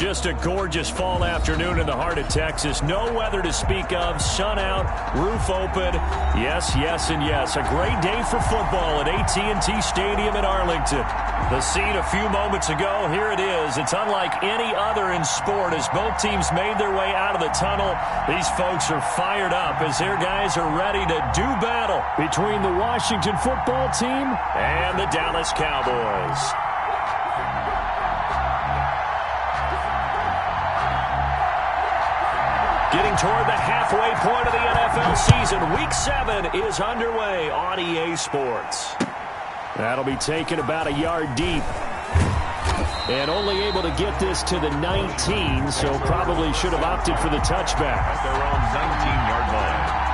Just a gorgeous fall afternoon in the heart of Texas. No weather to speak of. Sun out, roof open. Yes, yes, and yes. A great day for football at AT&T Stadium in Arlington. The scene a few moments ago, here it is. It's unlike any other in sport as both teams made their way out of the tunnel. These folks are fired up as their guys are ready to do battle between the Washington football team and the Dallas Cowboys. Getting toward the halfway point of the NFL season. Week 7 is underway on EA Sports. That'll be taken about a yard deep. And only able to get this to the 19, so probably should have opted for the touchback. At their own 19-yard line.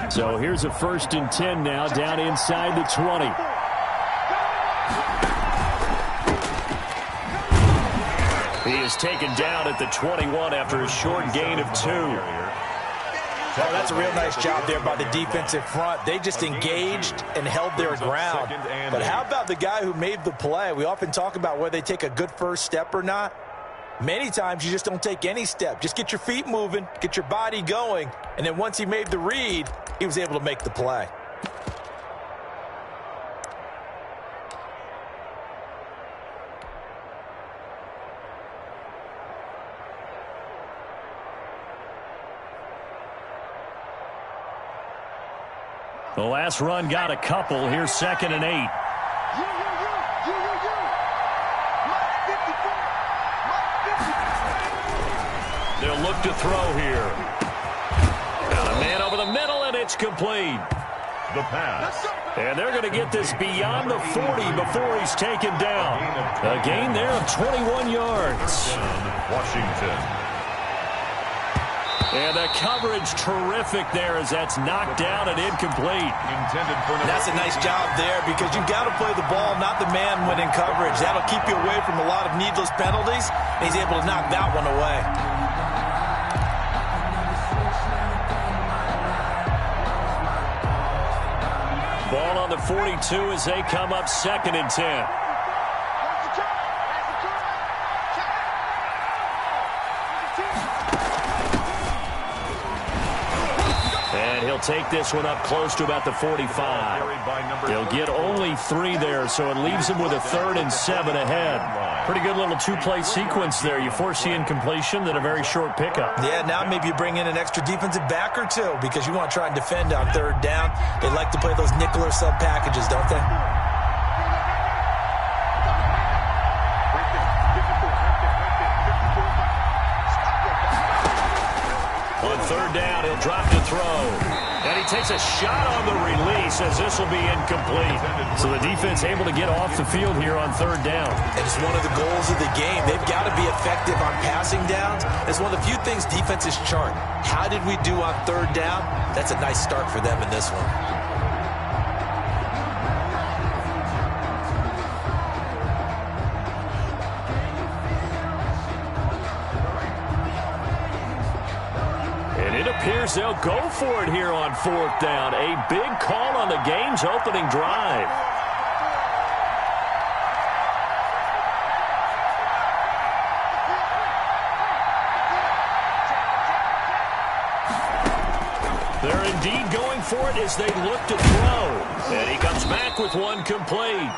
So here's a 1st and 10 now, down inside the 20. He is taken down at the 21 after a short gain of 2. Well, that's a real nice job there by the defensive front. They just engaged and held their ground. But how about the guy who made the play? We often talk about whether they take a good first step or not. Many times you just don't take any step. Just get your feet moving, get your body going, and then once he made the read, he was able to make the play. The last run got a couple. Here's 2nd and 8. They'll look to throw here. Got a man over the middle, and it's complete. The pass. And they're going to get this beyond the 40 before he's taken down. A gain there of 21 yards. Washington. And the coverage terrific there as that's knocked down and incomplete. That's a nice job there because you've got to play the ball, not the man when in coverage. That'll keep you away from a lot of needless penalties. And he's able to knock that one away. Ball on the 42 as they come up 2nd and 10. And he'll take this one up close to about the 45. He'll get only 3 there, so it leaves him with a 3rd and 7 ahead. Pretty good little 2-play sequence there. You force the incompletion, then a very short pickup. Yeah, now maybe you bring in an extra defensive back or 2 because you want to try and defend on 3rd down. They like to play those nickel or sub packages, don't they? On 3rd down, he'll drop to throw. And he takes a shot on the release as this will be incomplete. So the defense able to get off the field here on 3rd down. And it's one of the goals of the game. They've got to be effective on passing downs. It's one of the few things defenses chart. How did we do on 3rd down? That's a nice start for them in this one. Appears they'll go for it here on 4th down. A big call on the game's opening drive. They're indeed going for it as they look to throw. And he comes back with one complete.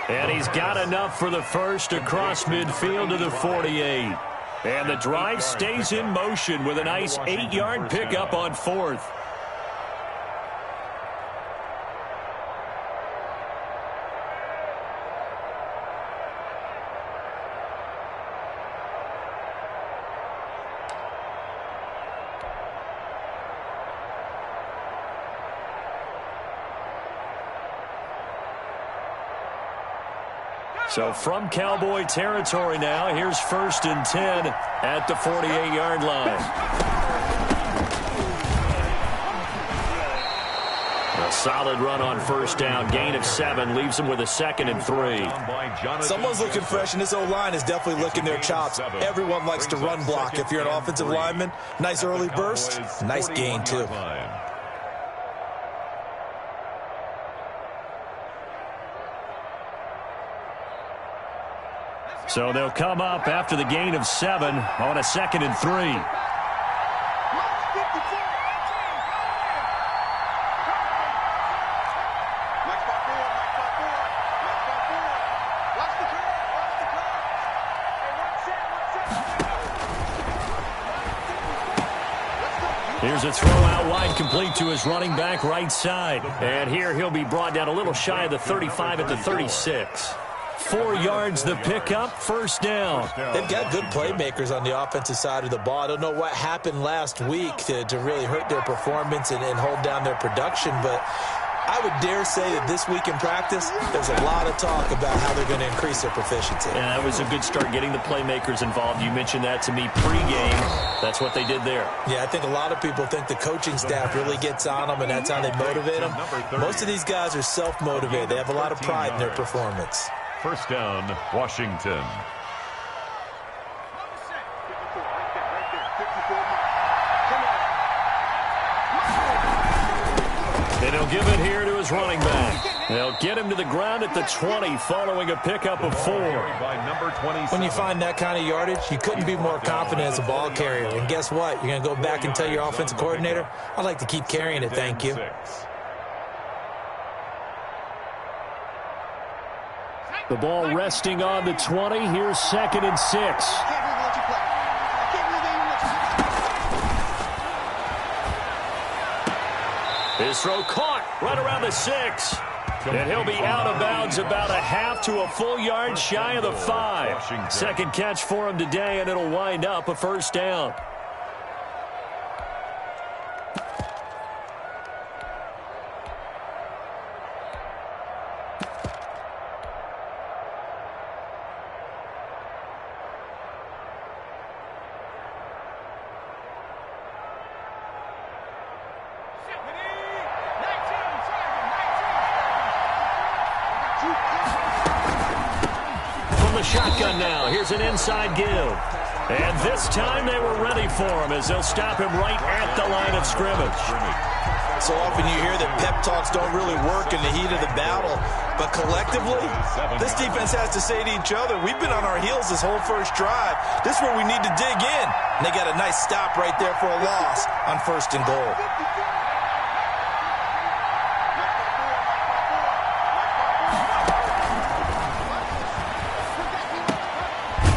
And he's got enough for the first across midfield to the 48. And the drive stays in motion with a nice 8-yard pickup on 4th. So from Cowboy territory now, here's 1st and 10 at the 48-yard line. A solid run on 1st down. Gain of 7 leaves them with a 2nd and 3. Someone's looking fresh, and this O-line is definitely licking their chops. Everyone likes to run block. If you're an offensive lineman, nice early burst, nice gain too. So they'll come up after the gain of 7 on a 2nd and 3. Here's a throw out wide, complete to his running back right side. And here he'll be brought down a little shy of the 35 at the 36. 4 yards the pickup, 1st down. They've got good playmakers on the offensive side of the ball. I don't know what happened last week to really hurt their performance and hold down their production, but I would dare say that this week in practice, there's a lot of talk about how they're going to increase their proficiency. And that was a good start getting the playmakers involved. You mentioned that to me pregame. That's what they did there. Yeah, I think a lot of people think the coaching staff really gets on them, and that's how they motivate them. Most of these guys are self-motivated. They have a lot of pride in their performance. 1st down, Washington. And he'll give it here to his running back. They'll get him to the ground at the 20 following a pickup of 4. When you find that kind of yardage, you couldn't be more confident as a ball carrier. And guess what? You're going to go back and tell your offensive coordinator, I'd like to keep carrying it, thank you. The ball resting on the 20. Here's 2nd and 6. His throw caught right around the 6. And he'll be out of bounds about a half to a full yard shy of the 5. 2nd catch for him today, and it'll wind up a 1st down. Shotgun now. Here's an inside give. And this time they were ready for him as they'll stop him right at the line of scrimmage. So often you hear that pep talks don't really work in the heat of the battle. But collectively, this defense has to say to each other, we've been on our heels this whole first drive. This is where we need to dig in. And they got a nice stop right there for a loss on 1st and goal.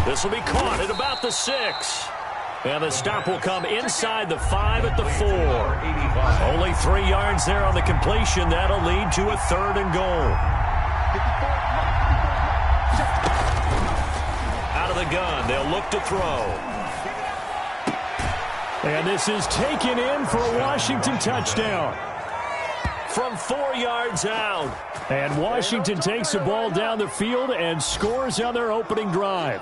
This will be caught at about the 6. And the stop will come inside the 5 at the 4. Only 3 yards there on the completion. That'll lead to a 3rd and goal. Out of the gun, they'll look to throw. And this is taken in for a Washington touchdown. From 4 yards out. And Washington takes the ball down the field and scores on their opening drive.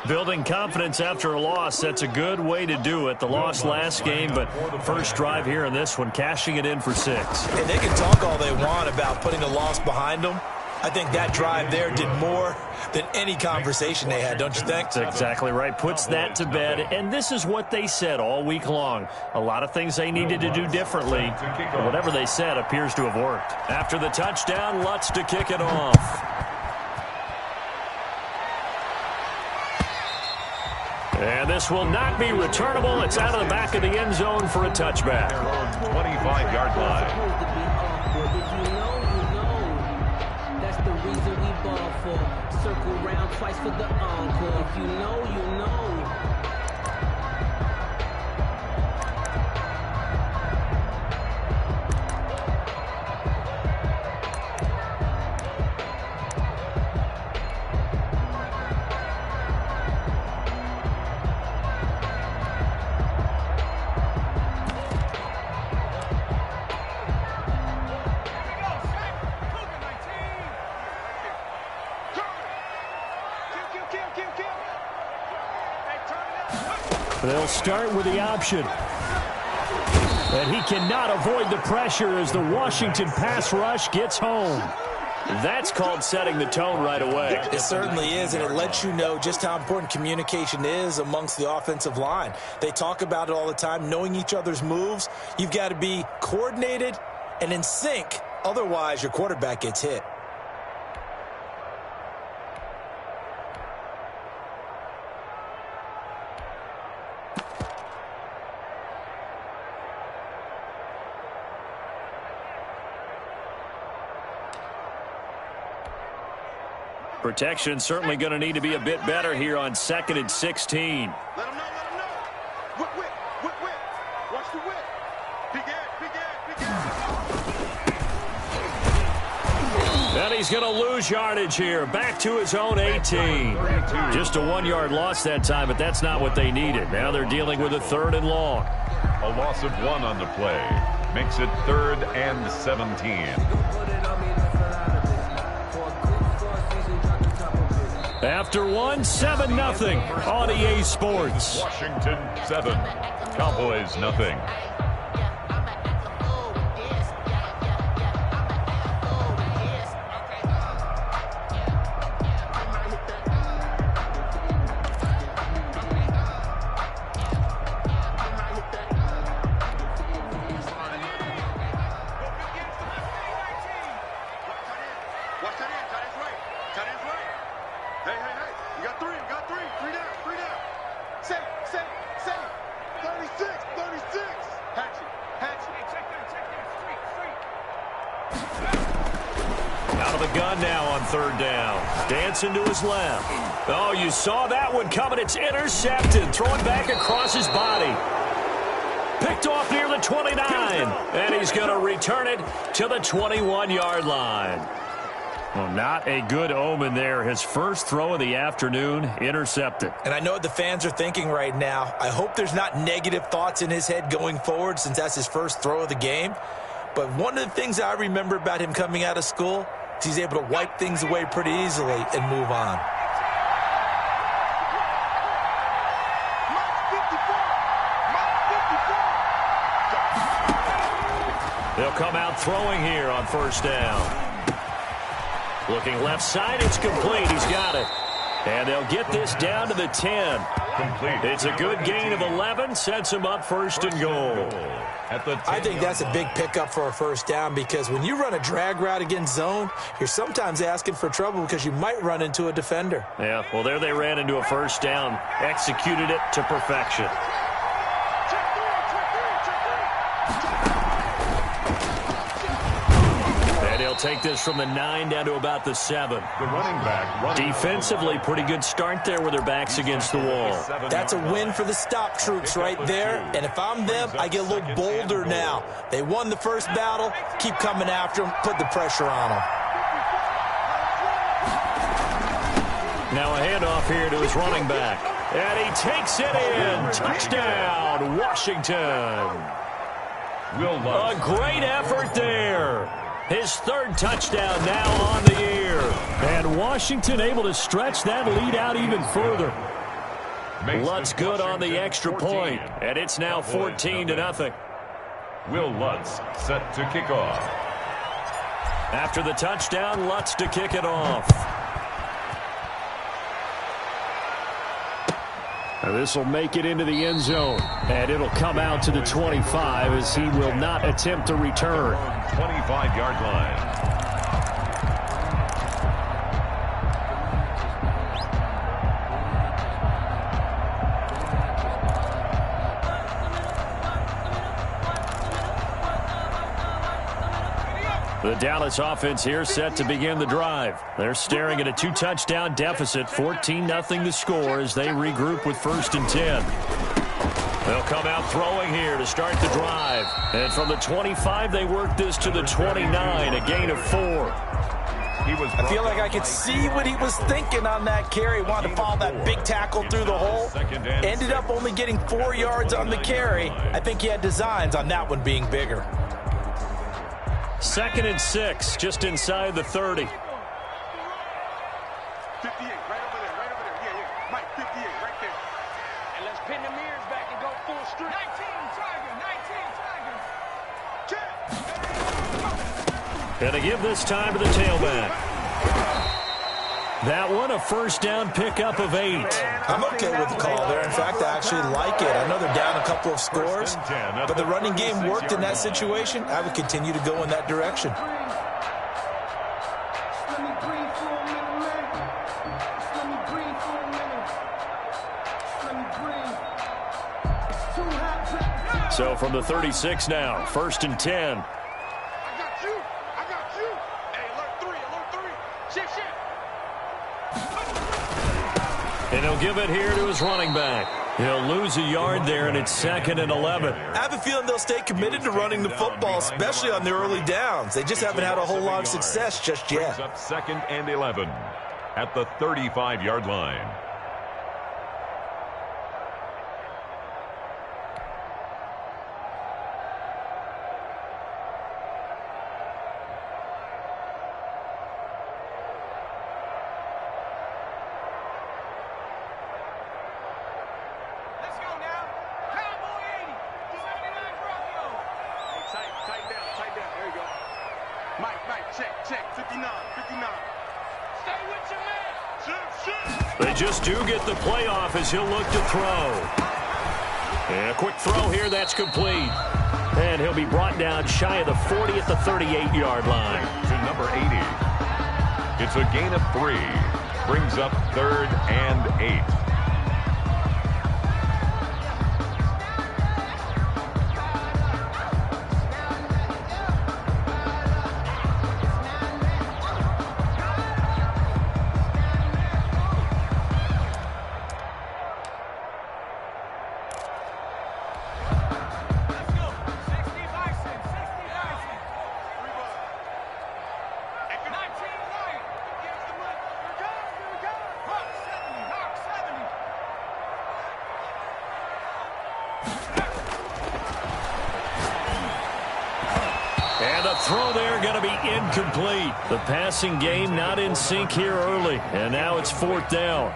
Building confidence after a loss, that's a good way to do it. The loss last game, but first drive here in this one, cashing it in for 6. And they can talk all they want about putting a loss behind them. I think that drive there did more than any conversation they had, don't you think? That's exactly right. Puts that to bed. And this is what they said all week long. A lot of things they needed to do differently. But whatever they said appears to have worked. After the touchdown, Lutz to kick it off. And this will not be returnable. It's out of the back of the end zone for a touchback. 25-yard line. That's the reason we ball for. Circle round twice for the encore. If you know, you know. They'll start with the option. And he cannot avoid the pressure as the Washington pass rush gets home. That's called setting the tone right away. It certainly is, and it lets you know just how important communication is amongst the offensive line. They talk about it all the time, knowing each other's moves. You've got to be coordinated and in sync. Otherwise, your quarterback gets hit. Protection certainly going to need to be a bit better here on 2nd and 16. Let him know, let him know. Whip. Watch the whip. Big ass. And he's going to lose yardage here. Back to his own 18. Just a 1-yard loss that time, but that's not what they needed. Now they're dealing with a 3rd and long. A loss of 1 on the play makes it 3rd and 17. After 1, 7-0 on EA Sports. Washington 7, Cowboys nothing. Dancing to his left. Oh, you saw that one coming. It's intercepted. Throwing back across his body. Picked off near the 29. And he's going to return it to the 21-yard line. Well, not a good omen there. His first throw of the afternoon, intercepted. And I know what the fans are thinking right now. I hope there's not negative thoughts in his head going forward since that's his first throw of the game. But one of the things I remember about him coming out of school, he's able to wipe things away pretty easily and move on. They'll come out throwing here on 1st down. Looking left side, it's complete. He's got it. And they'll get this down to the 10. Complete. It's a good gain of 11, sets him up 1st and goal. I think that's a big pickup for a 1st down because when you run a drag route against zone, you're sometimes asking for trouble because you might run into a defender. Yeah, well, there they ran into a 1st down, executed it to perfection. And he'll take this from the 9 down to about the 7. The running back. Defensively, pretty good start there with their backs against the wall. That's a win for the stop troops right there. And if I'm them, I get a little bolder now. They won the first battle. Keep coming after them. Put the pressure on them. Now a handoff here to his running back. And he takes it in. Touchdown, Washington. A great effort there. His 3rd touchdown now on the year. And Washington able to stretch that lead out even further. Lutz good on the extra point. And it's now 14-0. Will Lutz set to kick off. After the touchdown, Lutz to kick it off. This will make it into the end zone. And it'll come out to the 25 as he will not attempt to return. 25-yard line. The Dallas offense here set to begin the drive. They're staring at a 2-touchdown deficit, 14-0 the score as they regroup with 1st and 10. They'll come out throwing here to start the drive. And from the 25, they work this to the 29, a gain of 4. I feel like I could see what he was thinking on that carry. Wanted to follow that big tackle through the hole. Ended up only getting 4 yards on the carry. I think he had designs on that one being bigger. 2nd and 6, just inside the 30. 58, right over there. Yeah. Mike, 58, right there. And let's pin the mirrors back And to give this time to the tailback. That one, a first down pickup of 8. I'm okay with the call there. In fact, I actually like it. I know they're down a couple of scores, but the running game worked in that situation. I would continue to go in that direction. So from the 36 now, 1st and 10. And he'll give it here to his running back. He'll lose a yard there, and it's 2nd and 11. I have a feeling they'll stay committed to running the football, especially on the early downs. They just haven't had a whole lot of success just yet. Up 2nd and 11 at the 35-yard line. They just do get the playoff as he'll look to throw. And a quick throw here, that's complete. And he'll be brought down shy of the 40 at the 38-yard line. To number 80. It's a gain of 3. Brings up 3rd and 8. And the throw there going to be incomplete. The passing game not in sync here early. And now it's 4th down.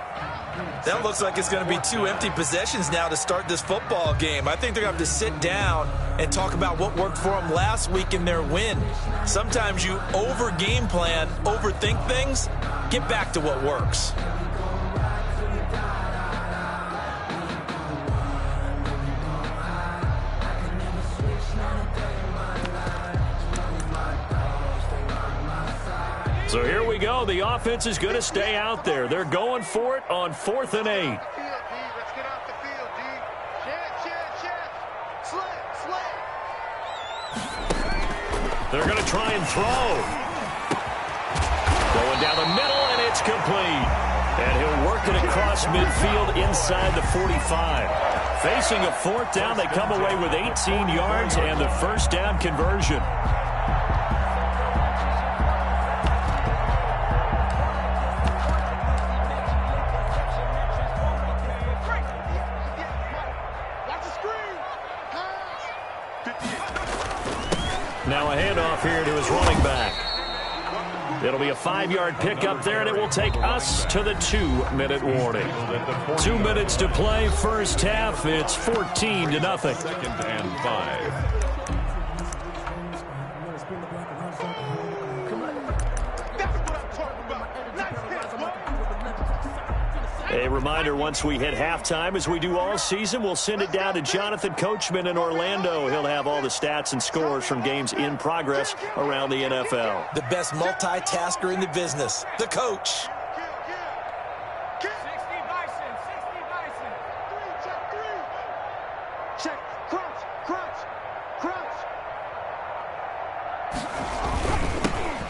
That looks like it's going to be 2 empty possessions now to start this football game. I think they're going to have to sit down and talk about what worked for them last week in their win. Sometimes you over-game plan, overthink things. Get back to what works. So here we go. The offense is going to stay out there. They're going for it on 4th and 8. Let's get off the field, D. They're going to try and throw. Going down the middle, and it's complete. And he'll work it across midfield inside the 45. Facing a 4th down, they come away with 18 yards and the first down conversion. Now a handoff here to his running back. It'll be a 5-yard pickup there, and it will take us to the 2-minute warning. 2 minutes to play, first half. It's 14-0. 2nd and 5. A reminder, once we hit halftime, as we do all season, we'll send it down to Jonathan Coachman in Orlando. He'll have all the stats and scores from games in progress around the NFL. The best multitasker in the business, the coach. Check, crunch, crunch, crunch.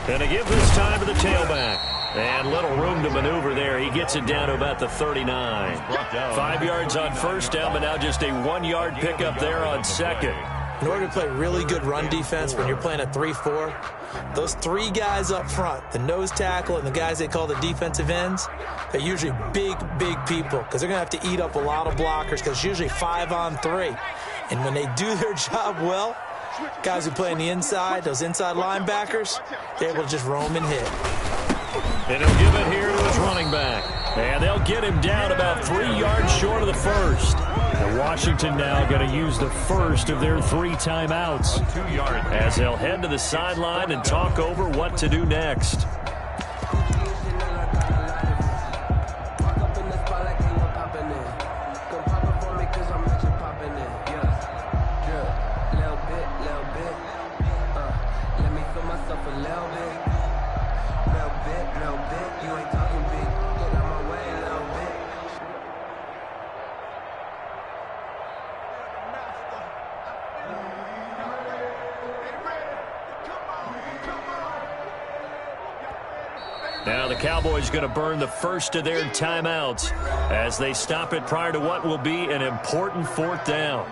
And to give this time to the tailback. And little room to maneuver there. He gets it down to about the 39. 5 yards on first down, but now just a 1-yard pickup there on second. In order to play really good run defense when you're playing a 3-4, those 3 guys up front, the nose tackle and the guys they call the defensive ends, they're usually big, big people because they're going to have to eat up a lot of blockers because it's usually 5-on-3. And when they do their job well, guys who play on the inside, those inside linebackers, they're able to just roam and hit. And he'll give it here to his running back. And they'll get him down about 3 yards short of the first. And Washington now going to use the first of their 3 timeouts as they'll head to the sideline and talk over what to do next. Now the Cowboys going to burn the first of their timeouts as they stop it prior to what will be an important 4th down.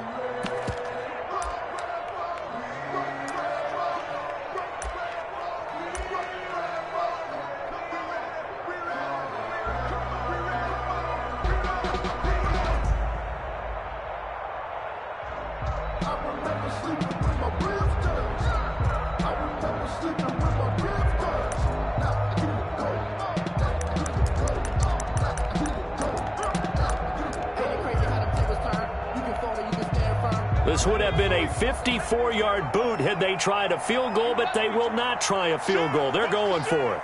This would have been a 54-yard boot had they tried a field goal, but they will not try a field goal. They're going for it.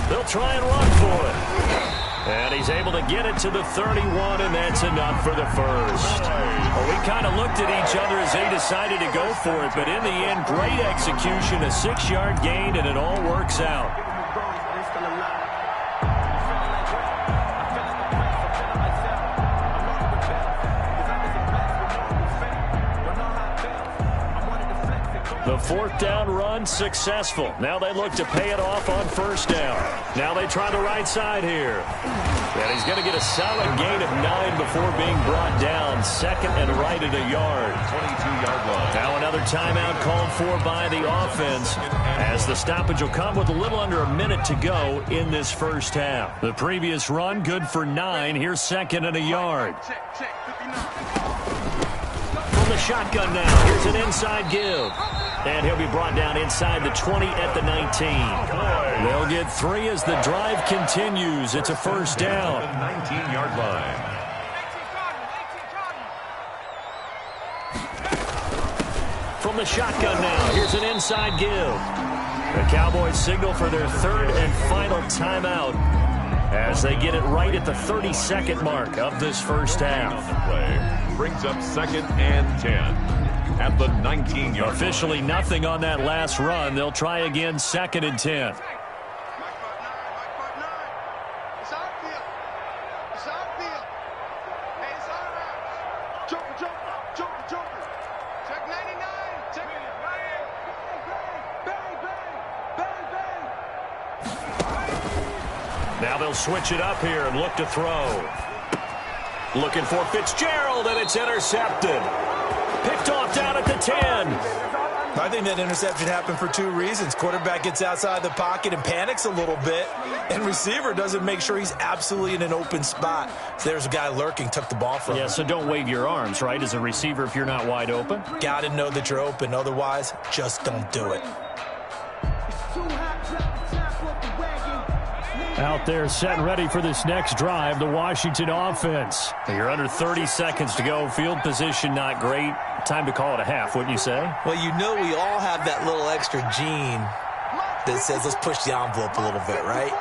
They'll try and run for it. And he's able to get it to the 31, and that's enough for the first. Well, we kind of looked at each other as they decided to go for it, but in the end, great execution, a 6-yard gain, and it all works out. The 4th down run successful. Now they look to pay it off on 1st down. Now they try the right side here. And he's going to get a solid gain of 9 before being brought down. 2nd and right at a yard. 22-yard line. Now another timeout called for by the offense as the stoppage will come with a little under a minute to go in this first half. The previous run good for 9. Here's 2nd and a yard. From the shotgun now. Here's an inside give. And he'll be brought down inside the 20 at the 19. They'll get 3 as the drive continues. It's a 1st down. 19-yard line. From the shotgun now, here's an inside give. The Cowboys signal for their 3rd and final timeout as they get it right at the 32nd mark of this first half. Play brings up 2nd and 10. At the 19-yard line. Officially nothing on that last run. They'll try again 2nd and 10. Now they'll switch it up here and look to throw. Looking for Fitzgerald, and it's intercepted. Picked off down at the 10. I think that interception happened for 2 reasons. Quarterback gets outside the pocket and panics a little bit, and receiver doesn't make sure he's absolutely in an open spot. So there's a guy lurking, took the ball from him. Yeah, so don't wave your arms, right, as a receiver if you're not wide open. Got to know that you're open. Otherwise, just don't do it. Out there set and ready for this next drive, the Washington offense. You're under 30 seconds to go. Field position not great. Time to call it a half, wouldn't you say? Well, you know we all have that little extra gene that says let's push the envelope a little bit, right?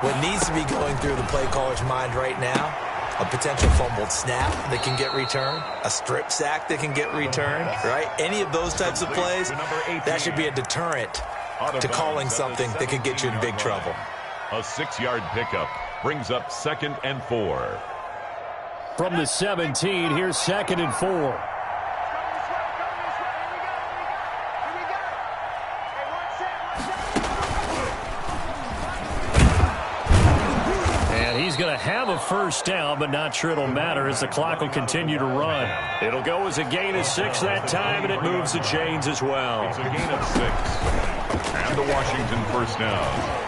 What needs to be going through the play caller's mind right now, a potential fumbled snap that can get returned, a strip sack that can get returned, right? Any of those types of plays, that should be a deterrent to calling something that could get you in big trouble. A 6-yard pickup brings up 2nd and 4. From the 17, here's 2nd and 4. And he's going to have a first down, but not sure it'll matter as the clock will continue to run. It'll go as a gain of 6 that time, and it moves the chains as well. It's a gain of 6. And the Washington first down.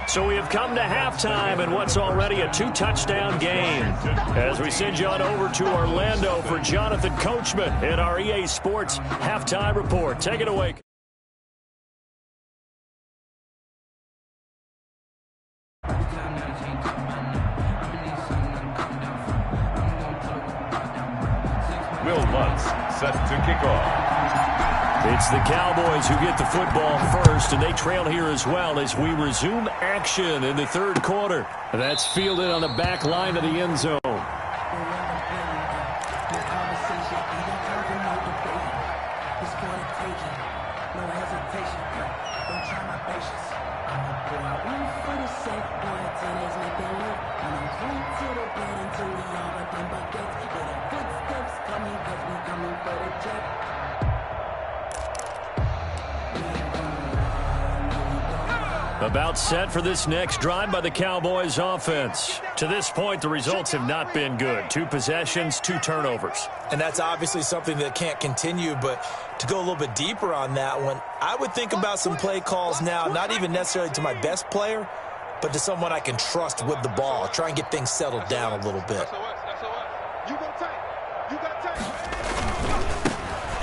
So we have come to halftime in what's already a 2-touchdown game. As we send you on over to Orlando for Jonathan Coachman in our EA Sports Halftime Report. Take it away. set to kick off. It's the Cowboys who get the football first, and they trail here as well as we resume action in the third quarter. That's fielded on the back line of the end zone. About set for this next drive by the Cowboys offense. To this point, the results have not been good. 2 possessions, 2 turnovers. And that's obviously something that can't continue, but to go a little bit deeper on that one, I would think about some play calls now, not even necessarily to my best player, but to someone I can trust with the ball. Try and get things settled down a little bit.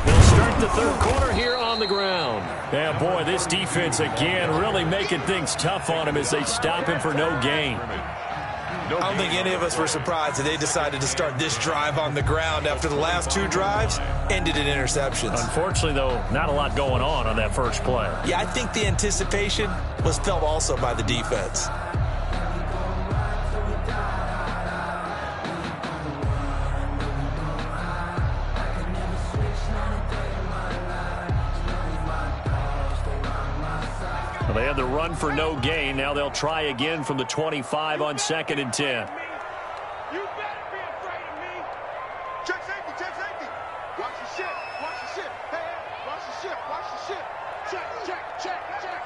They'll start the third quarter here on the ground. Yeah, boy, this defense again really making things tough on him as they stop him for no gain. I don't think any of us were surprised that they decided to start this drive on the ground after the last 2 drives ended in interceptions. Unfortunately, though, not a lot going on that first play. Yeah, I think the anticipation was felt also by the defense. They had the run for no gain. Now they'll try again from the 25 on 2nd and 10. You better be afraid of me. Check safety, check safety. Watch the ship, watch the ship. Hey, watch the ship, watch the ship. Check, check, check, check.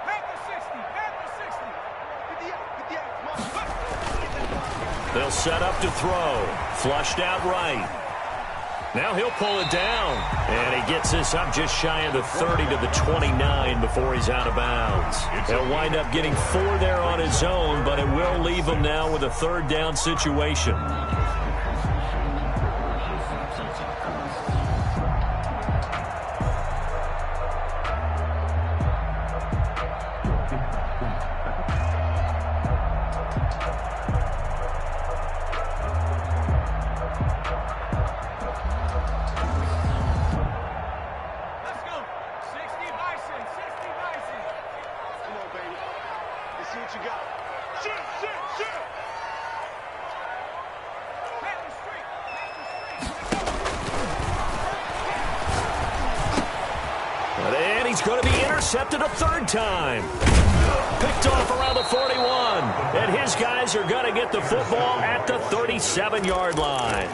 Back to 60, back to 60. 58, They'll set up to throw. Flushed out right. Now he'll pull it down. And he gets this up just shy of the 30 to the 29 before he's out of bounds. He'll wind up getting 4 there on his own, but it will leave him now with a 3rd down situation. And he's going to be intercepted a 3rd time. Picked off around the 41. And his guys are going to get the football at the 37-yard line.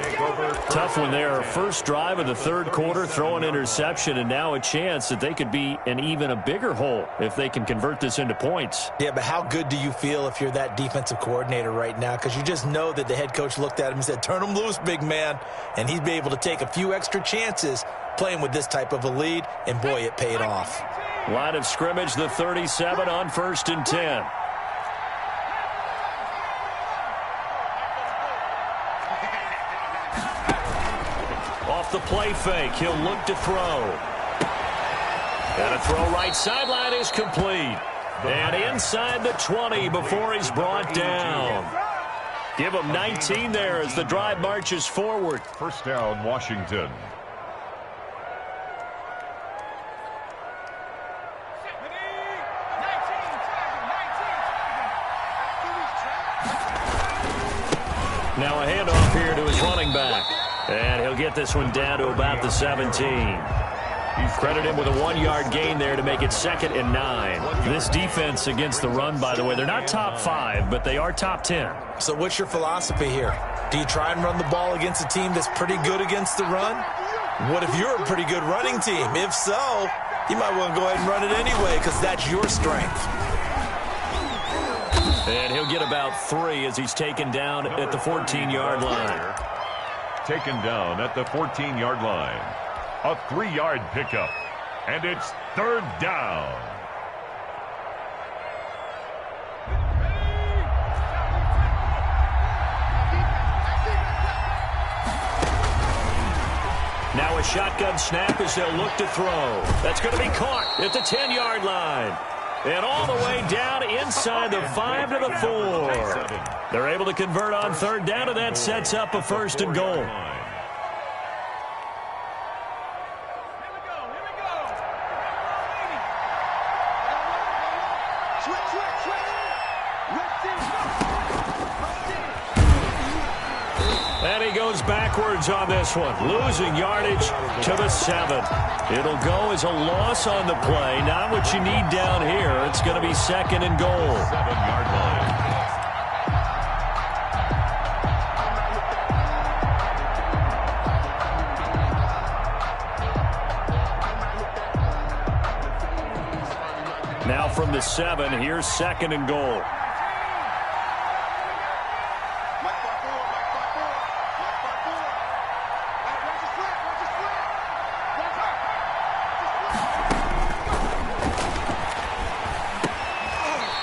Tough one there. First drive of the 3rd quarter, throw an interception, and now a chance that they could be in even a bigger hole if they can convert this into points. Yeah, but how good do you feel if you're that defensive coordinator right now? Because you just know that the head coach looked at him and said, turn him loose, big man. And he'd be able to take a few extra chances playing with this type of a lead, and boy, it paid off. Line of scrimmage, the 37 on 1st and 10. Off the play fake, he'll look to throw. And a throw right sideline is complete. And inside the 20 before he's brought down. Give him 19 there as the drive marches forward. First down, Washington. Now a handoff here to his running back. And he'll get this one down to about the 17. Credit him with a 1-yard gain there to make it 2nd and 9. This defense against the run, by the way, they're not top 5, but they are top 10. So what's your philosophy here? Do you try and run the ball against a team that's pretty good against the run? What if you're a pretty good running team? If so, you might want to go ahead and run it anyway because that's your strength. And he'll get about 3 as he's taken down at the 14-yard line. Taken down at the 14-yard line. A 3-yard pickup. And it's 3rd down. Now a shotgun snap as they'll look to throw. That's going to be caught at the 10-yard line. And all the way down inside the 5 to the 4. They're able to convert on third down, and that sets up a 1st and goal. And he goes backwards on this one, losing yardage to the 7. It'll go as a loss on the play. Not what you need down here. It's going to be 2nd and goal. 7-yard line. Now from the 7, here's 2nd and goal.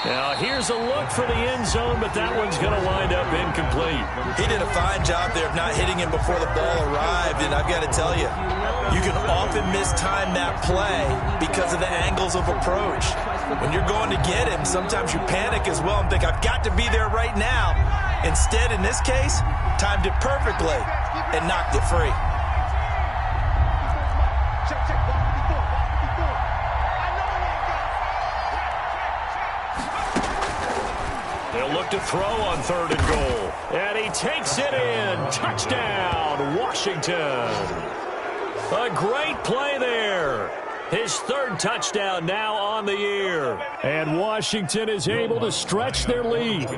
Now here's a look for the end zone, but that one's going to wind up incomplete. He did a fine job there of not hitting him before the ball arrived, and I've got to tell you, you can often mistime that play because of the angles of approach. When you're going to get him, sometimes you panic as well and think, I've got to be there right now. Instead, in this case, timed it perfectly and knocked it free. They'll look to throw on 3rd and goal. And he takes it in. Touchdown, Washington. A great play there. His 3rd touchdown now on the year. And Washington is able to stretch their lead.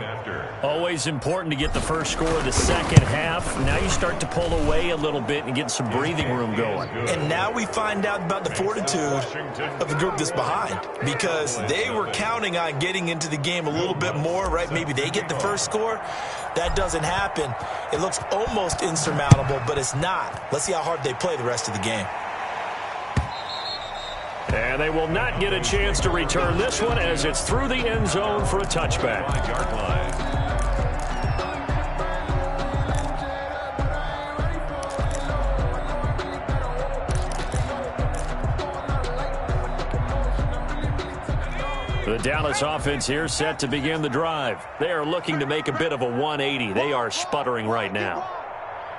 Always important to get the first score of the second half. Now you start to pull away a little bit and get some breathing room going. And now we find out about the fortitude of the group that's behind, because they were counting on getting into the game a little bit more, right? Maybe they get the first score. That doesn't happen. It looks almost insurmountable, but it's not. Let's see how hard they play the rest of the game. And they will not get a chance to return this one as it's through the end zone for a touchback. 5-yard line. The Dallas offense here set to begin the drive. They are looking to make a bit of a 180. They are sputtering right now.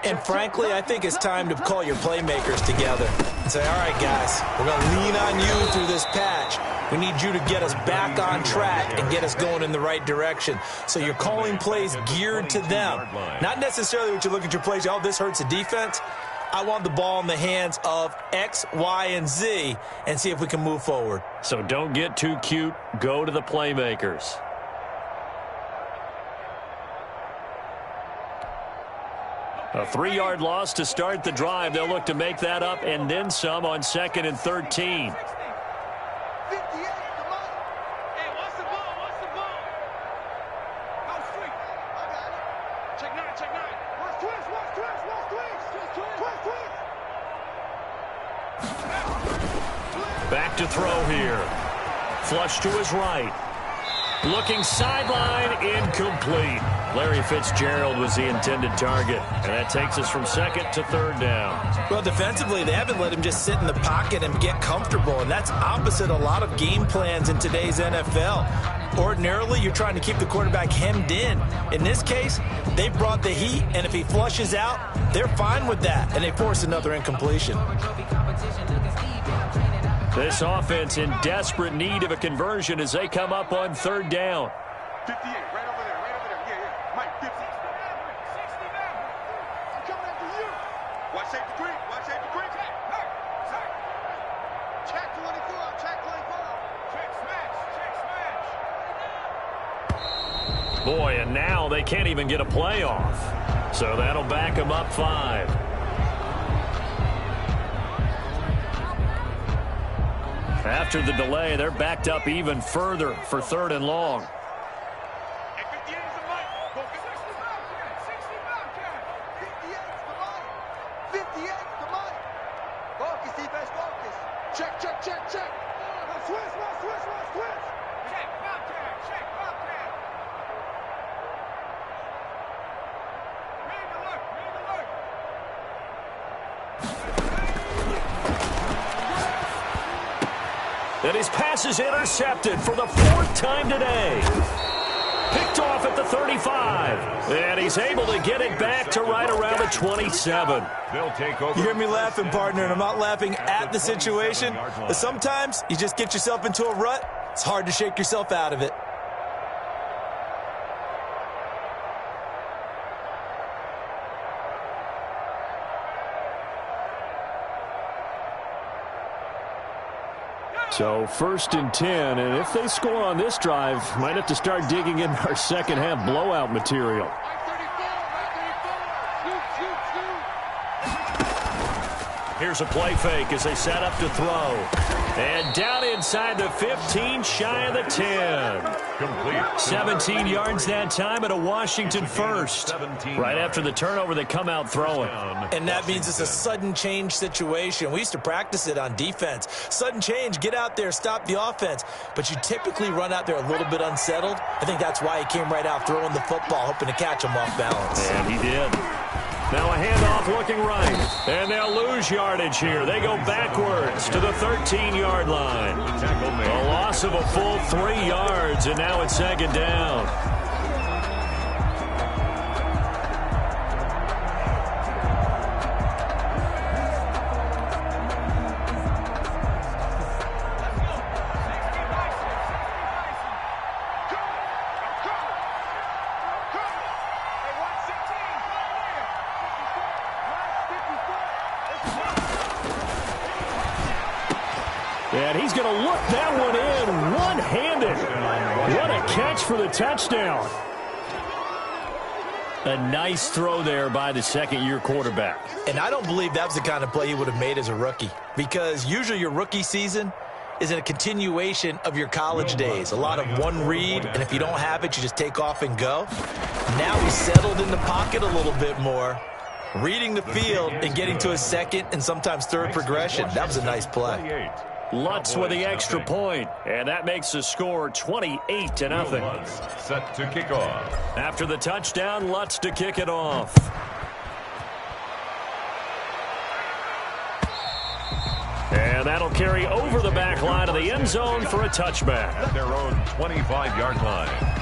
And frankly, I think it's time to call your playmakers together and say, all right, guys, we're going to lean on you through this patch. We need you to get us back on track and get us going in the right direction. So you're calling plays geared to them. Not necessarily what you look at your plays, oh, this hurts the defense. I want the ball in the hands of X, Y, and Z and see if we can move forward. So don't get too cute. Go to the playmakers. A 3-yard loss to start the drive. They'll look to make that up and then some on 2nd and 13. Back to throw here. Flush to his right. Looking sideline, incomplete. Larry Fitzgerald was the intended target, and that takes us from 2nd to 3rd down. Well, defensively, they haven't let him just sit in the pocket and get comfortable, and that's opposite a lot of game plans in today's NFL. Ordinarily, you're trying to keep the quarterback hemmed in. In this case, they brought the heat, and if he flushes out, they're fine with that, and they force another incompletion. This offense in desperate need of a conversion as they come up on 3rd down. 58, right over there, yeah. Mike, 50. 60 now. I'm coming after you. Watch safety green, Check 24, check 24. Boy, and now they can't even get a play off. So that'll back them up 5. After the delay, they're backed up even further for 3rd and long. Hey, 58 is the mic. Focus. 65 count. 58 is the mic. 58 is the mic. Focus, defense, focus. Check. Switch. Check, Bobcat. Ready to look. And his pass is intercepted for the 4th time today. Picked off at the 35. And he's able to get it back to right around the 27. They'll take over. You hear me laughing, partner, and I'm not laughing at the situation. But sometimes you just get yourself into a rut. It's hard to shake yourself out of it. So 1st and 10, and if they score on this drive, might have to start digging in our second half blowout material. Here's a play fake as they set up to throw. And down inside the 15, shy of the 10. Complete. 17 yards that time at a Washington first. Right after the turnover, they come out throwing. And that means it's a sudden change situation. We used to practice it on defense. Sudden change, get out there, stop the offense. But you typically run out there a little bit unsettled. I think that's why he came right out throwing the football, hoping to catch him off balance. And he did. Now a handoff looking right. And they'll lose yardage here. They go backwards to the 13-yard line. A loss of a full 3 yards, and now it's 2nd down. And he's going to look that one in one-handed. What a catch for the touchdown. A nice throw there by the second-year quarterback. And I don't believe that was the kind of play he would have made as a rookie, because usually your rookie season is a continuation of your college days. A lot of one read, and if you don't have it, you just take off and go. Now he's settled in the pocket a little bit more, reading the field and getting to a second and sometimes third progression. That was a nice play. Lutz with the extra point, and that makes the score 28-0. Set to kick off. After the touchdown, Lutz to kick it off. And that'll carry over the back line of the end zone for a touchback. At their own 25-yard line.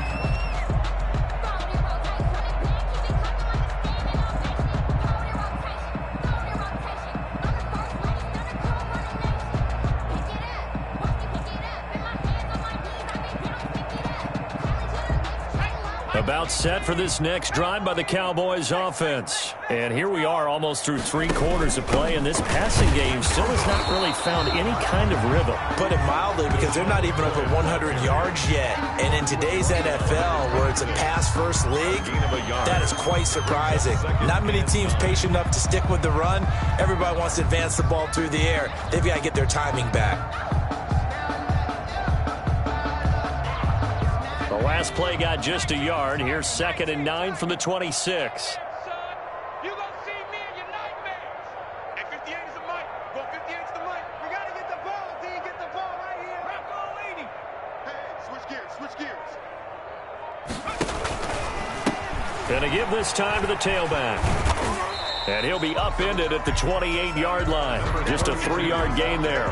About set for this next drive by the Cowboys offense. And here we are almost through 3 quarters of play, and this passing game still has not really found any kind of rhythm. Put it mildly, because they're not even over 100 yards yet. And in today's NFL, where it's a pass-first league, that is quite surprising. Not many teams patient enough to stick with the run. Everybody wants to advance the ball through the air. They've got to get their timing back. The last play got just a yard. Here's 2nd and 9 from the 26. You gonna see me in your nightmares. Hey, 58 is the mic. Go 58 is the mic. We gotta get the ball. D, get the ball right here. Rock on, lady. Hey, switch gears, switch gears. Gonna give this time to the tailback. And he'll be upended at the 28-yard line. Just a 3-yard gain there.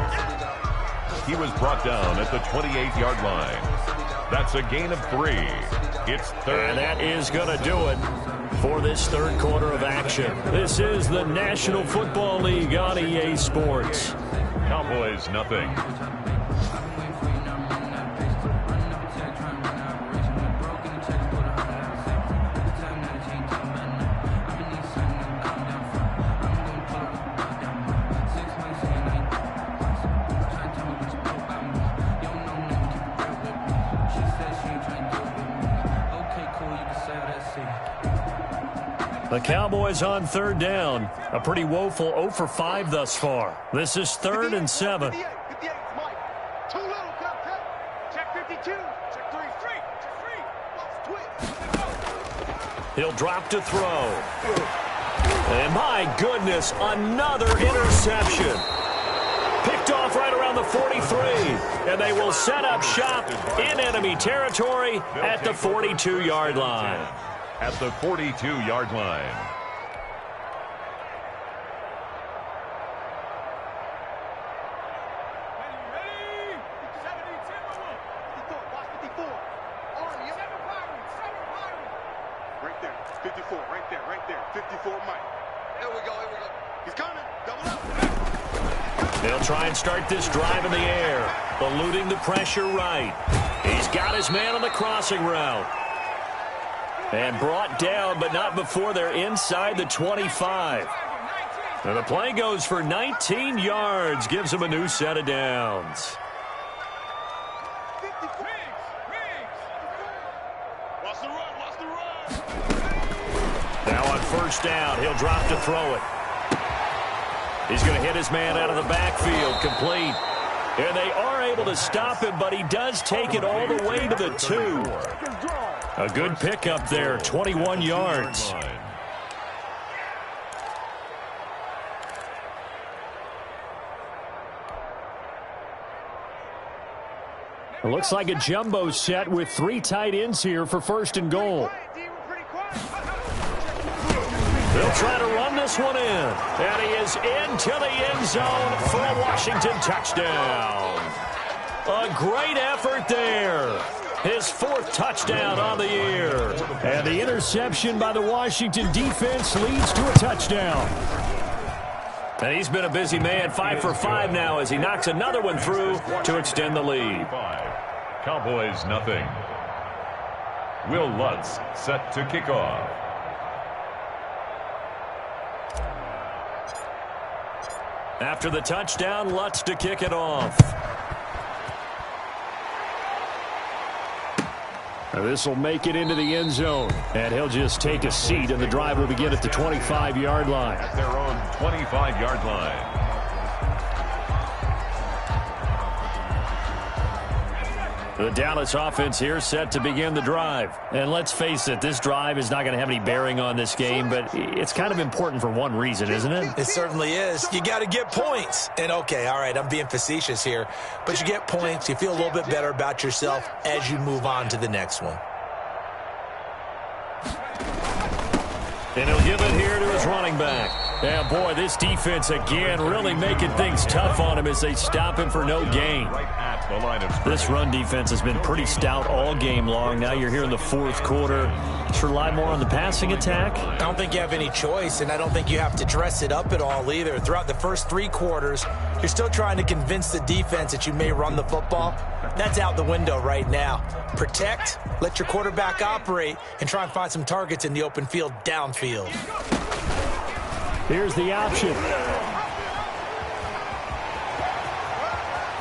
He was brought down at the 28-yard line. That's a gain of 3. It's 3rd. And that is going to do it for this 3rd quarter of action. This is the National Football League on EA Sports. Cowboys, nothing. The Cowboys on 3rd down. A pretty woeful 0 for 5 thus far. This is 3rd and 7. 58 is Mike. Too little, check 52. Check 3. Twist. He'll drop to throw. And my goodness, another interception. Picked off right around the 43. And they will set up shop in enemy territory at the 42-yard line. At the 42-yard line. Ready? 54, right there, 54 Mike. Here we go. He's coming, double up. They'll try and start this drive in the air, eluding the pressure right. He's got his man on the crossing route. And brought down, but not before they're inside the 25. And the play goes for 19 yards, gives him a new set of downs. Watch the run. Now on first down, he'll drop to throw it. He's going to hit his man out of the backfield, complete. And they are able to stop him, but he does take it all the way to the 2. A good pickup there, 21 yards. It looks like a jumbo set with 3 tight ends here for first and goal. They'll try to run this one in. And he is into the end zone for a Washington touchdown. A great effort there. His 4th touchdown on the year. And the interception by the Washington defense leads to a touchdown. And he's been a busy man, 5 for 5 now as he knocks another one through to extend the lead. Cowboys nothing. Will Lutz set to kick off. After the touchdown, Lutz to kick it off. This will make it into the end zone. And he'll just take a seat, and the drive will begin at the 25-yard line. At their own 25-yard line. The Dallas offense here set to begin the drive. And let's face it, this drive is not going to have any bearing on this game, but it's kind of important for one reason, isn't it? It certainly is. You got to get points. And, okay, all right, I'm being facetious here. But you get points, you feel a little bit better about yourself as you move on to the next one. And he'll give it here to his running back. Yeah, boy, this defense again really making things tough on him as they stop him for no gain. This run defense has been pretty stout all game long. Now you're here in the 4th quarter. Let's rely more on the passing attack. I don't think you have any choice, and I don't think you have to dress it up at all either. Throughout the first 3 quarters, you're still trying to convince the defense that you may run the football. That's out the window right now. Protect, let your quarterback operate, and try and find some targets in the open field downfield. Here's the option.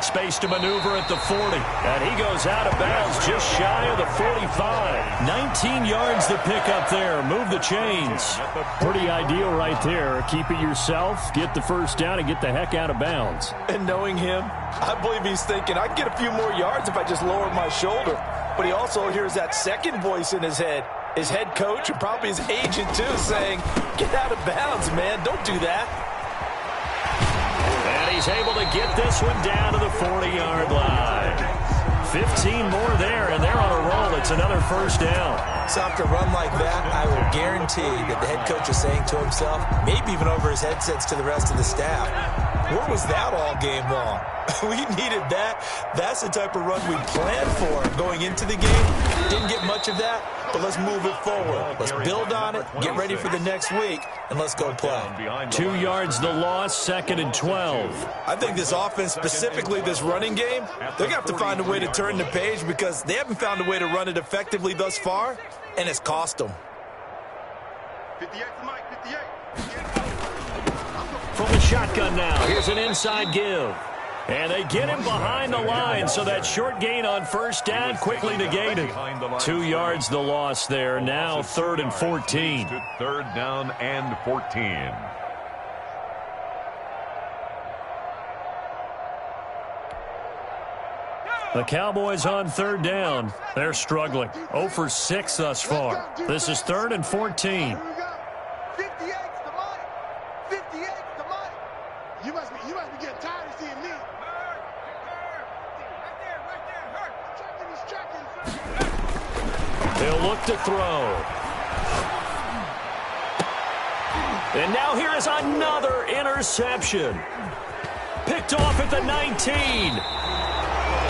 Space to maneuver at the 40. And he goes out of bounds just shy of the 45. 19 yards to pick up there. Move the chains. Pretty ideal right there. Keep it yourself, get the first down, and get the heck out of bounds. And knowing him, I believe he's thinking, I can get a few more yards if I just lower my shoulder. But he also hears that second voice in his head. His head coach and probably his agent, too, saying, get out of bounds, man. Don't do that. And he's able to get this one down to the 40-yard line. 15 more there, and they're on a roll. It's another first down. So after a run like that, I will guarantee that the head coach is saying to himself, maybe even over his headsets to the rest of the staff, where was that all game long? We needed that. That's the type of run we planned for going into the game. Didn't get much of that, but let's move it forward. Let's build on it, get ready for the next week, and let's go play. 2 yards the loss, 2nd and 12. I think this offense, specifically this running game, they're going to have to find a way to turn the page because they haven't found a way to run it effectively thus far, and it's cost them. 58 to Mike, 58. From the shotgun now, here's an inside give. And they get him behind the line, so that short gain on first down quickly negated. 2 yards the loss there, now 3rd and 14. 3rd down and 14. The Cowboys on 3rd down. They're struggling. 0 for 6 thus far. This is 3rd and 14. 58 to Mike. 58 to Mike. You must be getting tired of seeing me. They'll look to throw. And now here is another interception. Picked off at the 19.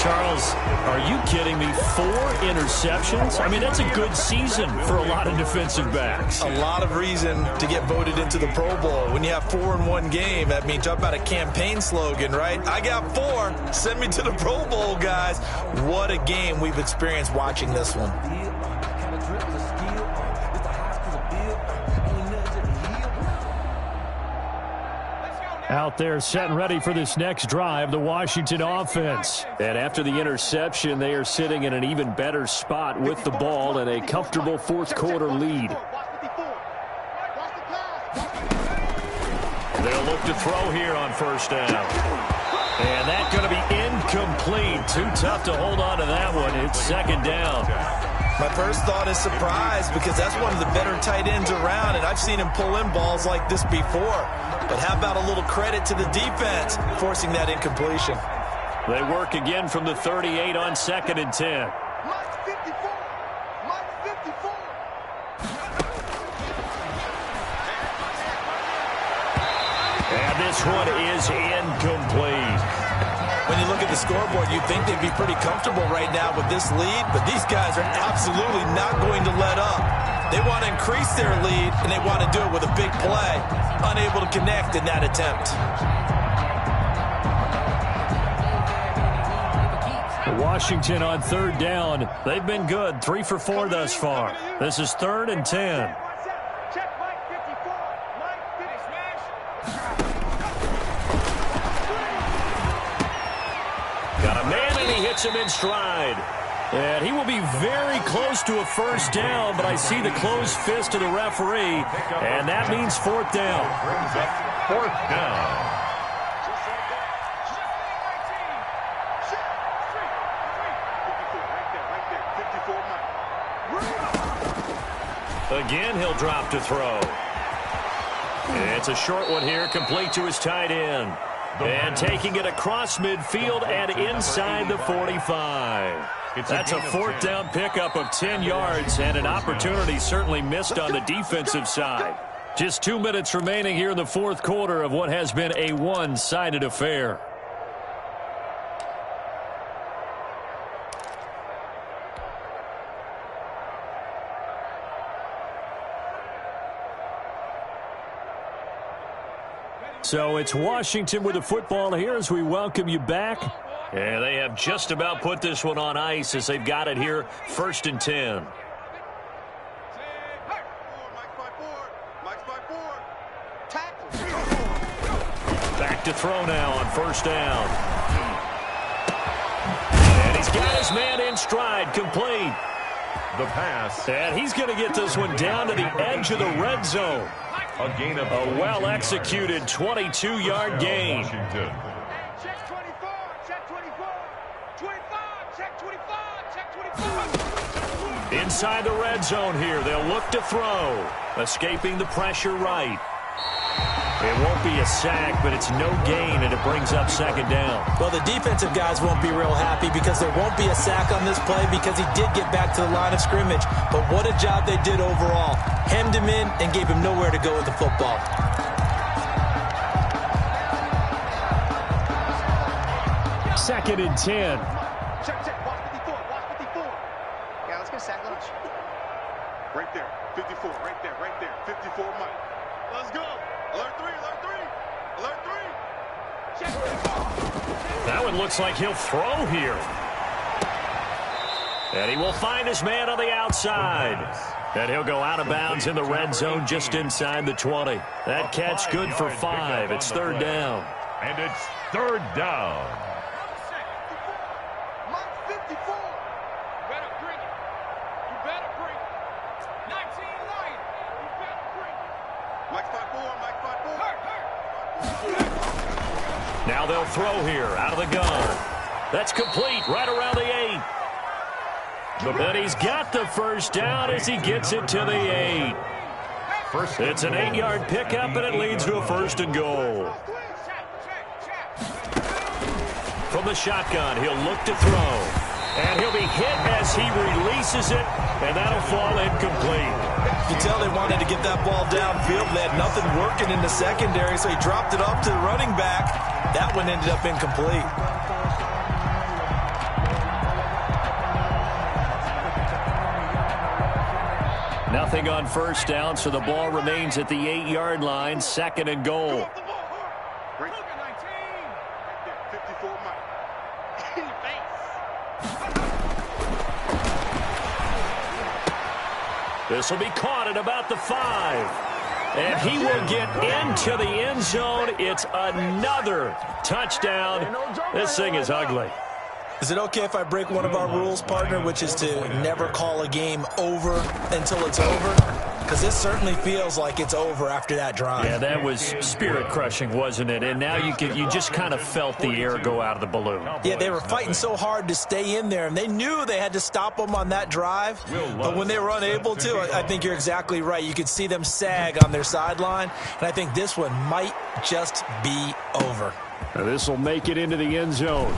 Charles, are you kidding me? 4 interceptions? I mean, that's a good season for a lot of defensive backs. A lot of reason to get voted into the Pro Bowl. When you have 4 in one game, that means talk about a campaign slogan, right? I got 4. Send me to the Pro Bowl, guys. What a game we've experienced watching this one. Out there set and ready for this next drive, the Washington offense. And after the interception, they are sitting in an even better spot with the ball and a comfortable fourth quarter lead. They'll look to throw here on first down. And that's going to be incomplete. Too tough to hold on to that one. It's second down. My first thought is surprise because that's one of the better tight ends around, and I've seen him pull in balls like this before. But how about a little credit to the defense forcing that incompletion? They work again from the 38 on 2nd and 10. Mike 54. Mike 54. And this one is incomplete. When you look at the scoreboard, you'd think they'd be pretty comfortable right now with this lead, but these guys are absolutely not going to let up. They want to increase their lead, and they want to do it with a big play. Unable to connect in that attempt. Washington on 3rd down. They've been good. 3 for 4 thus far. This is 3rd and 10. Check Mike 54. Mike 50 smash. Got a man, and he hits him in stride. And he will be very close to a first down, but I see the closed fist of the referee, and that means 4th down. Brings up 4th down. Again, he'll drop to throw. It's a short one here, complete to his tight end. And taking it across midfield and inside the 45. That's a 4th down pickup of 10 yards and an opportunity certainly missed on the defensive side. Just 2 minutes remaining here in the 4th quarter of what has been a one-sided affair. So it's Washington with the football here as we welcome you back. And they have just about put this one on ice as they've got it here, 1st and 10. Back to throw now on 1st down. And he's got his man in stride, complete. The pass. And he's going to get this one down to the edge of the red zone. A gain of A well-executed 22-yard gain. Washington. Check 24. Check 24. 25. Check 25. Check 25. Inside the red zone here, they'll look to throw. Escaping the pressure right. It won't be a sack, but it's no gain, and it brings up 2nd down. Well, the defensive guys won't be real happy because there won't be a sack on this play because he did get back to the line of scrimmage. But what a job they did overall. Hemmed him in and gave him nowhere to go with the football. Second and 10. Check, check. Watch 54. Watch 54. Yeah, let's get a sack lunch. Right there. 54. Right there. Right there. 54, Mike. Let's go. Alert 3. Alert 3. Alert 3. Check. That one looks like he'll throw here. And he will find his man on the outside. And he'll go out of bounds in the red zone just inside the 20. That catch good for 5. It's 3rd down. And it's 3rd down. Mike 54. You better bring it. You better bring it. 19 line. You better bring it. Mike 54. Mike 54. Now they'll throw here out of the gun. That's complete right around the 8. But he's got the first down as he gets it to the 8. It's an 8-yard pickup, and it leads to a 1st and goal. From the shotgun, he'll look to throw. And he'll be hit as he releases it, and that'll fall incomplete. You tell they wanted to get that ball downfield. They had nothing working in the secondary, so he dropped it off to the running back. That one ended up incomplete. Nothing on first down, so the ball remains at the 8-yard line, 2nd and goal. This will be caught at about the 5. And he will get into the end zone. It's another touchdown. This thing is ugly. Is it okay if I break one of our rules, partner, which is to never call a game over until it's over? Because this certainly feels like it's over after that drive. Yeah, that was spirit-crushing, wasn't it? And now you just kind of felt the air go out of the balloon. Yeah, they were fighting so hard to stay in there, and they knew they had to stop them on that drive. But when they were unable to, I think you're exactly right. You could see them sag on their sideline, and I think this one might just be over. Now this will make it into the end zone.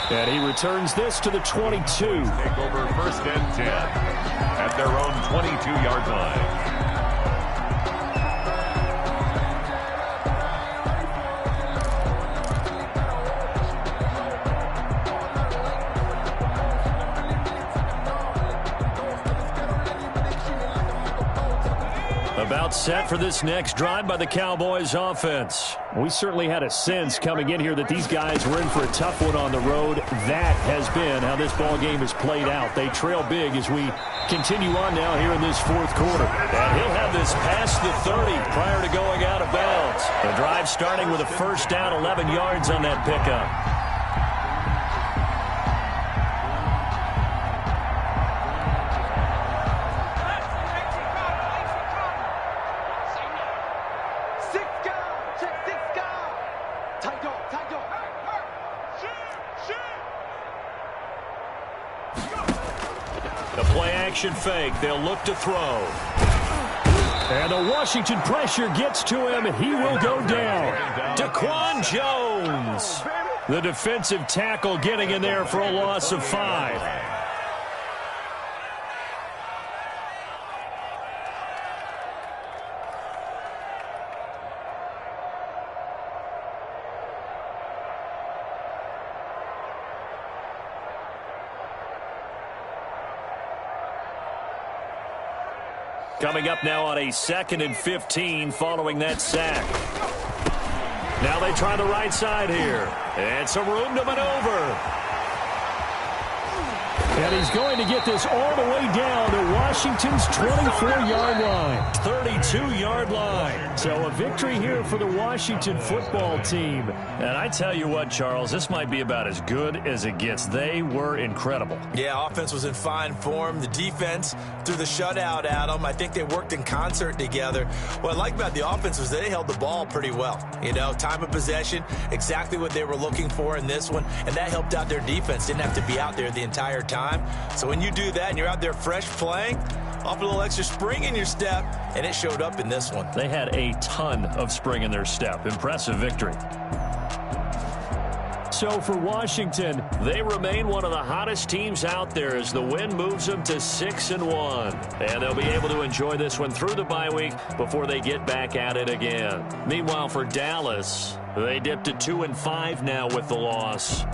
And he returns this to the 22. Take over 1st and 10 at their own 22-yard line. About set for this next drive by the Cowboys offense. We certainly had a sense coming in here that these guys were in for a tough one on the road. That has been how this ball game has played out. They trail big as we continue on now here in this 4th quarter. And he'll have this past the 30 prior to going out of bounds. The drive starting with a first down, 11 yards on that pickup. Fake. They'll look to throw. And the Washington pressure gets to him. He will go down. Daquan Jones. The defensive tackle getting in there for a loss of 5. Coming up now on a 2nd and 15 following that sack. Now they try the right side here. And some room to maneuver. And he's going to get this all the way down to Washington's 24-yard line. 32-yard line. So a victory here for the Washington football team. And I tell you what, Charles, this might be about as good as it gets. They were incredible. Yeah, offense was in fine form. The defense threw the shutout at them. I think they worked in concert together. What I like about the offense was they held the ball pretty well. You know, time of possession, exactly what they were looking for in this one. And that helped out their defense. Didn't have to be out there the entire time. So when you do that and you're out there fresh playing, off a little extra spring in your step, and it showed up in this one. They had a ton of spring in their step. Impressive victory. So for Washington, they remain one of the hottest teams out there as the win moves them to 6-1. And they'll be able to enjoy this one through the bye week before they get back at it again. Meanwhile, for Dallas, they dipped to 2-5 now with the loss.